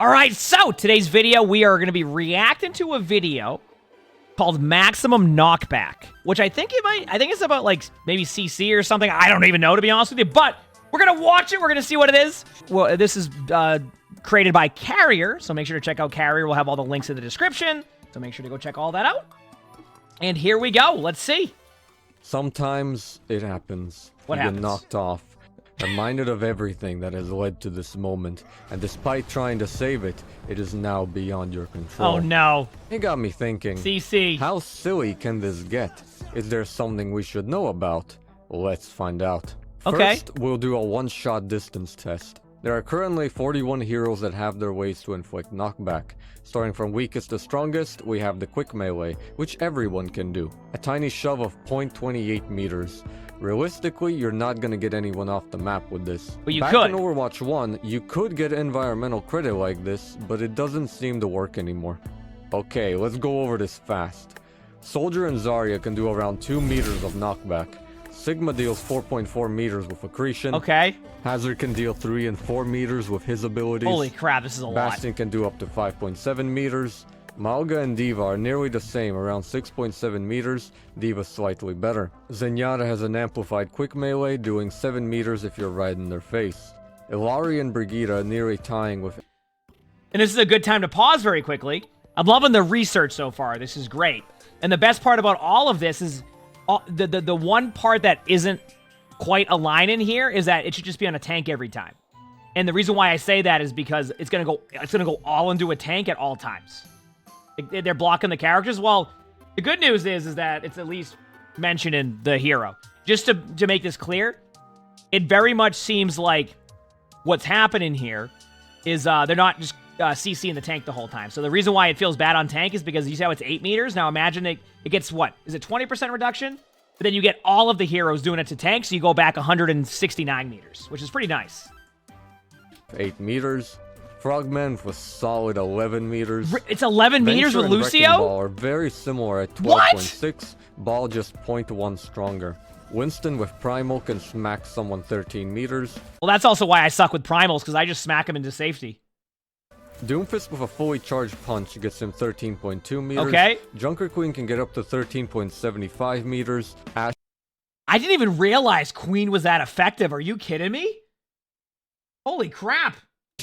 All right, so today's video, we are going to be reacting to a video called Maximum Knockback, which I think it's about like maybe CC or something. I don't even know, to be honest with you, but we're going to watch it. We're going to see what it is. Well, this is created by Carrier, so make sure to check out Carrier. We'll have all the links in the description, so make sure to go check all that out. And here we go. Let's see. Sometimes it happens. What you happens? get knocked off, reminded of everything that has led to this moment, and despite trying to save it, it is now beyond your control. Oh no. It got me thinking, CC. how silly can this get? Is there something we should know about? Let's find out. Okay. First, we'll do a one-shot distance test. There are currently 41 heroes that have their ways to inflict knockback. Starting from weakest to strongest, we have the quick melee, which everyone can do. A tiny shove of 0.28 meters. Realistically, you're not gonna get anyone off the map with this. But you Back could. in Overwatch 1, you could get environmental credit like this, but it doesn't seem to work anymore. Okay, let's go over this fast. Soldier and Zarya can do around 2 meters of knockback. Sigma deals 4.4 meters with accretion. Okay. Hazard can deal 3 and 4 meters with his abilities. Holy crap, this is a lot. Bastion can do up to 5.7 meters. Malga and D.Va are nearly the same, around 6.7 meters, D.Va slightly better. Zenyatta has an amplified quick melee, doing 7 meters if you're right in their face. Illari and Brigitte are nearly tying with... And this is a good time to pause very quickly. I'm loving the research so far. This is great. And the best part about all of this is the one part that isn't quite aligning here is that it should just be on a tank every time. And the reason why I say that is because it's gonna go all into a tank at all times. They're blocking the characters. Well, the good news is that it's at least mentioning the hero. Just to make this clear, it very much seems like what's happening here is they're not just CCing the tank the whole time. So the reason why it feels bad on tank is because you see how it's 8 meters? Now imagine it gets what? Is it 20% reduction? But then you get all of the heroes doing it to tank, so you go back 169 meters, which is pretty nice. 8 meters. Frogman with solid 11 meters. It's 11 meters with Venture and Wrecking Lucio? Ball are very similar at 12.6. Ball just 0.1 stronger. Winston with Primal can smack someone 13 meters. Well, that's also why I suck with primals, because I just smack him into safety. Doomfist with a fully charged punch gets him 13.2 meters. Okay. Junker Queen can get up to 13.75 meters. Ash I didn't even realize Queen was that effective. Are you kidding me? Holy crap.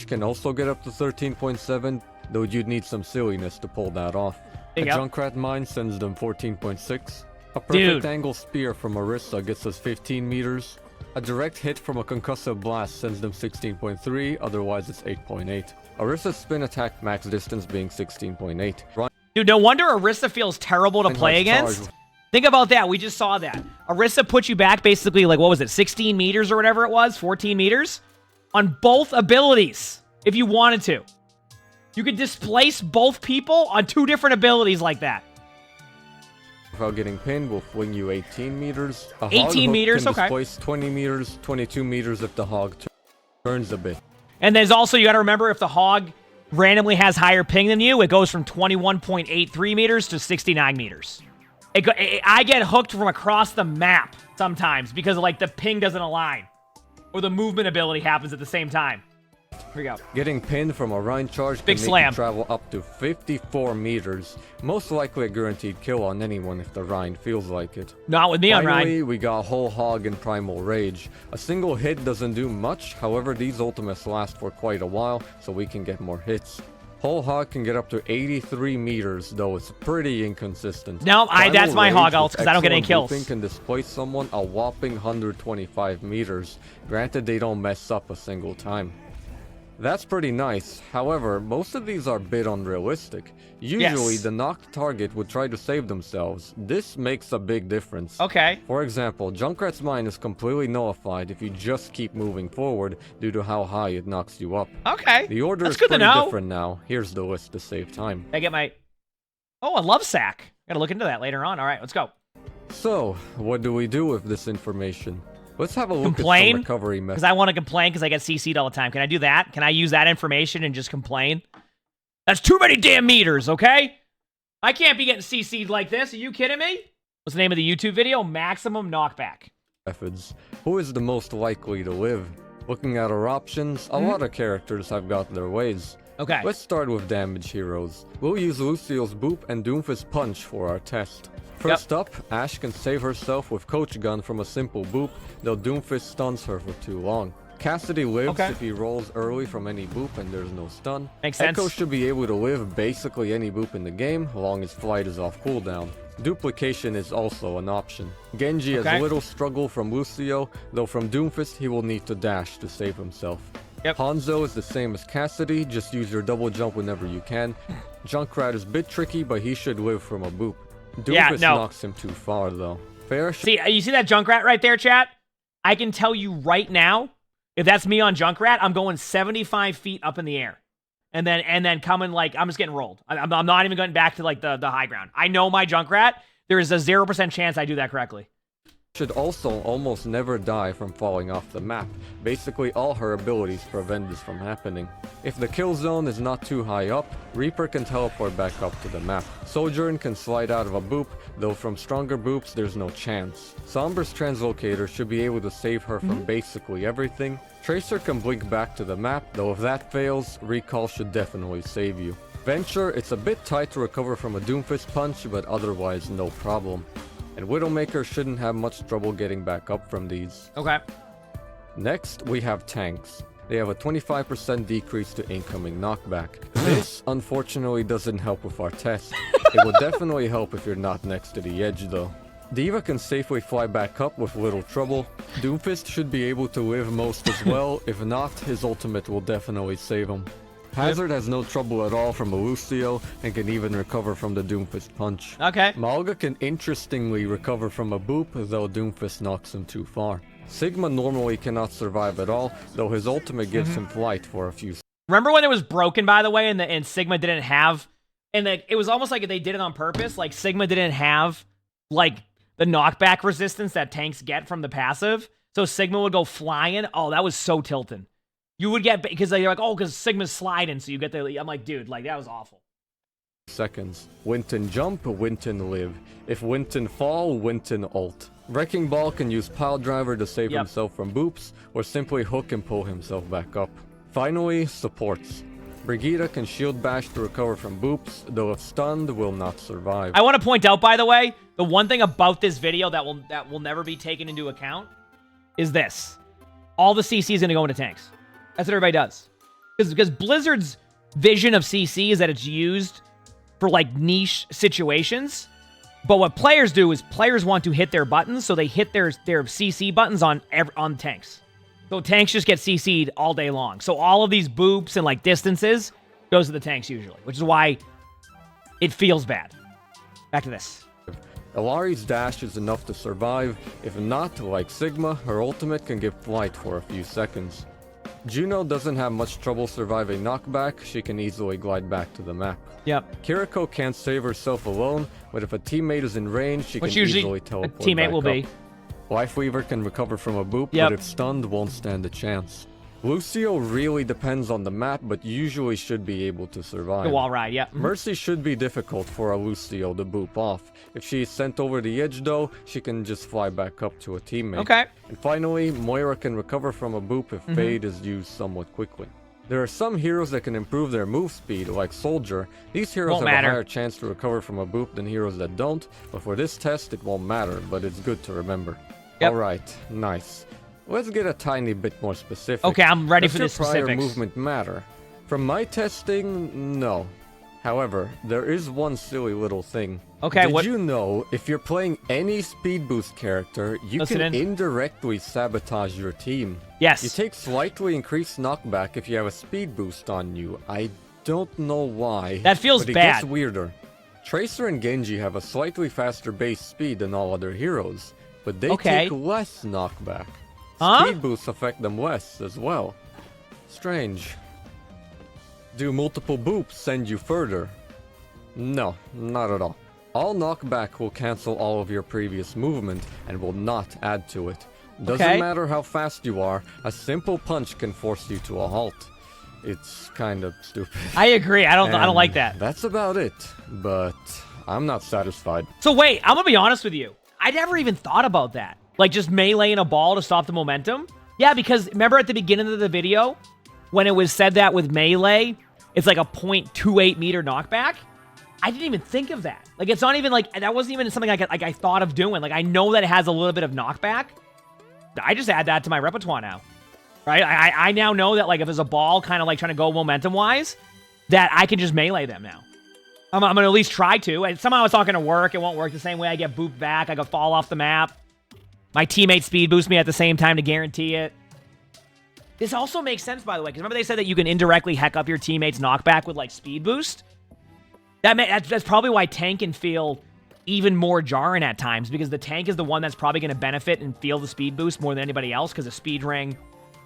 can also get up to 13.7, though you'd need some silliness to pull that off. A Junkrat mine sends them 14.6. A perfect angle spear from Orisa gets us 15 meters. A direct hit from a concussive blast sends them 16.3, otherwise it's 8.8. Orisa's spin attack max distance being 16.8. Dude, no wonder Orisa feels terrible to play against. Think about that. We just saw that. Orisa put you back basically, like, what was it, 16 meters or whatever it was? 14 meters? On both abilities, if you wanted to. You could displace both people on 2 different abilities like that. Without getting pinned, will fling you 18 meters. A 18 meters, can displace 20 meters, 22 meters if the hog turns a bit. And there's also, you gotta remember, if the hog randomly has higher ping than you, it goes from 21.83 meters to 69 meters. I get hooked from across the map sometimes because, like, the ping doesn't align. Or the movement ability happens at the same time. Here we go. Getting pinned from a Rhine charge Big can slam. make you travel up to 54 meters. Most likely a guaranteed kill on anyone if the Rhine feels like it. Not with me on Rhine. Finally, we got Whole Hog and Primal Rage. A single hit doesn't do much, however these ultimates last for quite a while, so we can get more hits. Whole Hog can get up to 83 meters, though it's pretty inconsistent. No, that's my Hog ult, because I don't get any kills. Excellent can displace someone a whopping 125 meters. Granted, they don't mess up a single time. That's pretty nice. However, most of these are a bit unrealistic. Usually, the knocked target would try to save themselves. This makes a big difference. Okay. For example, Junkrat's mine is completely nullified if you just keep moving forward due to how high it knocks you up. Okay. The order That's is good pretty to know. different now. Here's the list to save time. I get my... Oh, a love sack. Gotta look into that later on. All right, let's go. So, what do we do with this information? Let's have a look at Complain? some recovery methods. Because I want to complain because I get CC'd all the time. Can I do that? Can I use that information and just complain? That's too many damn meters, okay? I can't be getting CC'd like this. Are you kidding me? What's the name of the YouTube video? Maximum Knockback. Methods. Who is the most likely to live? Looking at our options, a lot of characters have got their ways. Okay. Let's start with damage heroes. We'll use Lucio's Boop and Doomfist Punch for our test. First up, Ashe can save herself with Coach Gun from a simple boop, though Doomfist stuns her for too long. Cassidy lives if he rolls early from any boop and there's no stun. Makes sense. Echo should be able to live basically any boop in the game, long as flight is off cooldown. Duplication is also an option. Genji has little struggle from Lucio, though from Doomfist he will need to dash to save himself. Hanzo is the same as Cassidy, just use your double jump whenever you can. Junkrat is a bit tricky, but he should live from a boop. Doomfist knocks him too far, though. See, you see that Junkrat right there, chat? I can tell you right now, if that's me on Junkrat, I'm going 75 feet up in the air. And then coming, like, I'm just getting rolled. I'm not even going back to, like, the high ground. I know my Junkrat. There is a 0% chance I do that correctly. Should also almost never die from falling off the map. Basically, all her abilities prevent this from happening. If the kill zone is not too high up, Reaper can teleport back up to the map. Sojourn can slide out of a boop, though from stronger boops there's no chance. Sombra's Translocator should be able to save her from basically everything. Tracer can blink back to the map, though if that fails, Recall should definitely save you. Venture, it's a bit tight to recover from a Doomfist punch, but otherwise no problem. And Widowmaker shouldn't have much trouble getting back up from these. Next, we have tanks. They have a 25% decrease to incoming knockback. This, unfortunately, doesn't help with our test. It will definitely help if you're not next to the edge, though. Diva can safely fly back up with little trouble. Doomfist should be able to live most as well. If not, his ultimate will definitely save him. Hazard has no trouble at all from a Lucio, and can even recover from the Doomfist punch. Malga can interestingly recover from a boop, though Doomfist knocks him too far. Sigma normally cannot survive at all, though his ultimate gives him flight for a few seconds. Remember when it was broken, by the way, and Sigma didn't have... And it was almost like they did it on purpose, like Sigma didn't have, like, the knockback resistance that tanks get from the passive, so Sigma would go flying. Oh, that was so tilting. You would get, because they're like, oh, because Sigma's sliding, so you get the, I'm like, dude, like, that was awful. Seconds. Winton jump, Winton live. If Winton fall, Winton ult. Wrecking Ball can use Pile Driver to save himself from boops, or simply hook and pull himself back up. Finally, supports. Brigitte can shield bash to recover from boops, though if stunned, will not survive. I want to point out, by the way, the one thing about this video that will never be taken into account is this. All the CC is going to go into tanks. That's what everybody does. Because Blizzard's vision of CC is that it's used for, like, niche situations. But what players do is players want to hit their buttons, so they hit their CC buttons on tanks. So tanks just get CC'd all day long. So all of these boops and, like, distances goes to the tanks usually, which is why it feels bad. Back to this. Ilari's dash is enough to survive. If not, like Sigma, her ultimate can give flight for a few seconds. Juno doesn't have much trouble surviving knockback. She can easily glide back to the map. Kiriko can't save herself alone, but if a teammate is in range, she can easily teleport back up. A teammate will be. Lifeweaver can recover from a boop, but if stunned, won't stand a chance. Lucio really depends on the map, but usually should be able to survive. The wall ride, Mercy should be difficult for a Lucio to boop off. If she is sent over the edge, though, she can just fly back up to a teammate. And finally, Moira can recover from a boop if Fade is used somewhat quickly. There are some heroes that can improve their move speed, like Soldier. These heroes have a higher chance to recover from a boop than heroes that don't, but for this test, it won't matter, but it's good to remember. Alright, nice. Let's get a tiny bit more specific. Okay, I'm ready for the specifics. Does your prior movement matter? From my testing, no. However, there is one silly little thing. Did you know, if you're playing any speed boost character, you can indirectly sabotage your team? Yes. You take slightly increased knockback if you have a speed boost on you. I don't know why. That feels bad. But it gets weirder. Tracer and Genji have a slightly faster base speed than all other heroes, but they take less knockback. Speed boosts affect them less as well. Strange. Do multiple boops send you further? No, not at all. All knockback will cancel all of your previous movement and will not add to it. Doesn't matter how fast you are, a simple punch can force you to a halt. It's kind of stupid. I agree. I don't like that. That's about it, but I'm not satisfied. So wait, I'm gonna be honest with you. I never even thought about that. Like, just meleeing a ball to stop the momentum? Yeah, because remember at the beginning of the video, when it was said that with melee, it's like a 0.28 meter knockback. I didn't even think of that. Like, it's not even like, that wasn't even something I thought of doing. Like, I know that it has a little bit of knockback. I just add that to my repertoire now, right? I now know that, like, if there's a ball kind of like trying to go momentum-wise, that I can just melee them now. I'm going to at least try to. Somehow it's not going to work. It won't work the same way. I get booped back. I go fall off the map. My teammate speed boost me at the same time to guarantee it. This also makes sense, by the way, because remember they said that you can indirectly heck up your teammate's knockback with, like, speed boost? That's probably why tank can feel even more jarring at times, because the tank is the one that's probably going to benefit and feel the speed boost more than anybody else because of speed ring,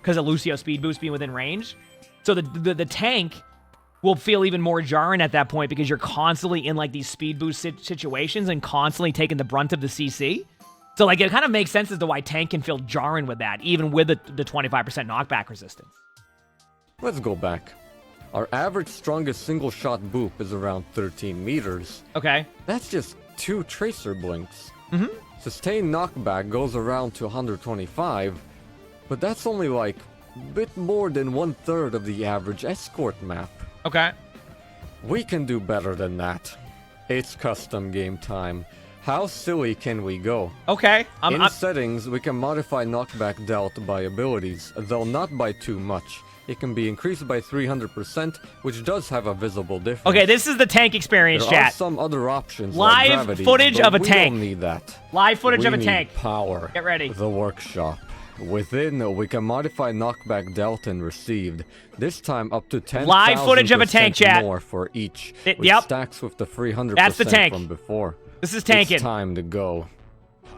because of Lucio speed boost being within range. So the tank will feel even more jarring at that point because you're constantly in, like, these speed boost situations and constantly taking the brunt of the CC. So, like, it kind of makes sense as to why tank can feel jarring with that, even with the 25% knockback resistance. Let's go back. Our average strongest single shot boop is around 13 meters. Okay. That's just 2 tracer blinks. Mm-hmm. Sustained knockback goes around to 125, but that's only like a bit more than 1/3 of the average escort map. Okay. We can do better than that. It's custom game time. How silly can we go? Okay. In settings, we can modify knockback dealt by abilities, though not by too much. It can be increased by 300%, which does have a visible difference. Okay, this is the tank experience, there chat. Are some other options live like gravity, footage of a tank. We don't need that. Live footage of a need tank. Power. Get ready. The workshop. Within, we can modify knockback dealt and received. This time up to 10,000% live footage of a tank, chat. more for each, which yep. stacks with the 300% That's the tank. from before. This is tanking. It's time to go.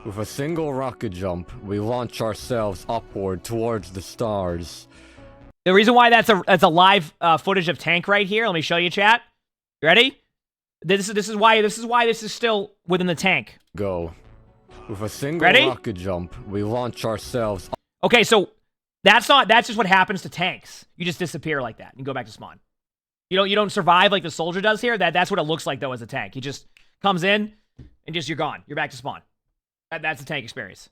With a single rocket jump, we launch ourselves upward towards the stars. The reason why that's a live footage of tank right here. Let me show you, chat. You ready? This is why this is still within the tank. Go. With a single rocket jump, we launch ourselves. Okay, so that's just what happens to tanks. You just disappear like that and go back to spawn. You don't survive like the soldier does here. That's what it looks like though as a tank. He just comes in and just you're gone. You're back to spawn. That's the tank experience.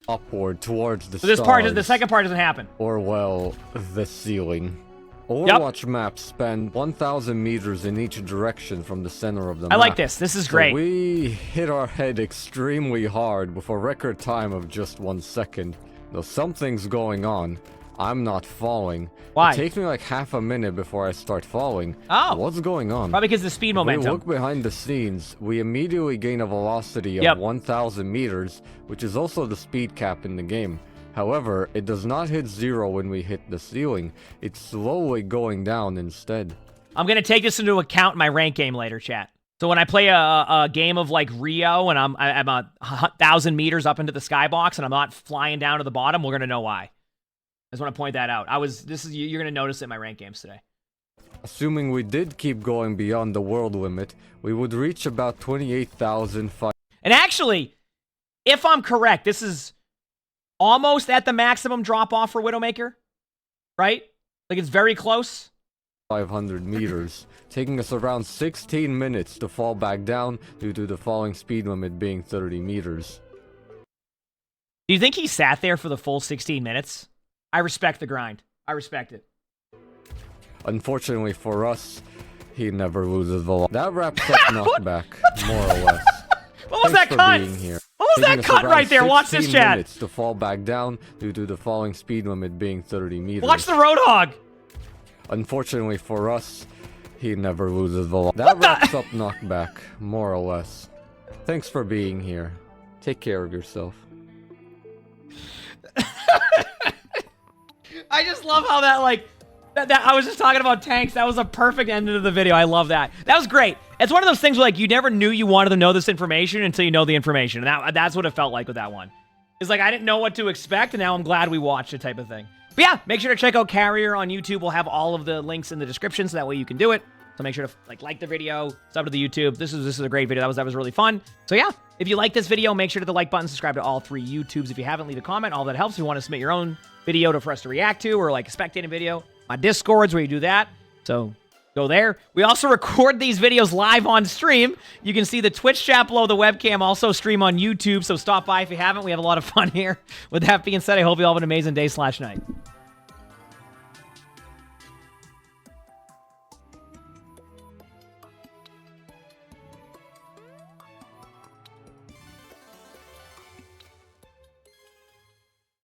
Upward towards the stars. The second part doesn't happen. Or, well, the ceiling. Overwatch maps span 1,000 meters in each direction from the center of the map. I like this. This is great. We hit our head extremely hard with a record time of just 1 second. Though something's going on. I'm not falling. Why? It takes me like half a minute before I start falling. Oh. What's going on? Probably because of the speed momentum. If we look behind the scenes, we immediately gain a velocity of 1,000 meters, which is also the speed cap in the game. However, it does not hit 0 when we hit the ceiling. It's slowly going down instead. I'm going to take this into account in my rank game later, chat. So when I play a game of like Rio and I'm 1,000 meters up into the skybox and I'm not flying down to the bottom, we're going to know why. I just want to point that out. You're going to notice it in my rank games today. Assuming we did keep going beyond the world limit, we would reach about 28,005. And actually, if I'm correct, this is almost at the maximum drop-off for Widowmaker, right? Like, it's very close. 500 meters, taking us around 16 minutes to fall back down due to the falling speed limit being 30 meters. Do you think he sat there for the full 16 minutes? I respect the grind. I respect it. Unfortunately for us, he never loses the That wraps up Knockback, more or less. What was that cut? What was that cut right there? Watch this, chat. Minutes to fall back down due to the falling speed limit being 30 meters. Watch the Roadhog. Unfortunately for us, he never loses the That wraps up Knockback, more or less. Thanks for being here. Take care of yourself. I just love how that, like, that I was just talking about tanks. That was a perfect ending of the video. I love that. That was great. It's one of those things where, like, you never knew you wanted to know this information until you know the information. And that's what it felt like with that one. It's like, I didn't know what to expect, and now I'm glad we watched it type of thing. But yeah, make sure to check out Carrier on YouTube. We'll have all of the links in the description, so that way you can do it. So make sure to like the video, sub to the YouTube. This is a great video. That was really fun. So yeah, if you like this video, make sure to hit the like button, subscribe to all 3 YouTubes. If you haven't, leave a comment. All that helps. If you want to submit your own video for us to react to, or like a spectating video, my Discord's where you do that. So go there. We also record these videos live on stream. You can see the Twitch chat below the webcam, also stream on YouTube. So stop by if you haven't. We have a lot of fun here. With that being said, I hope you all have an amazing day/night.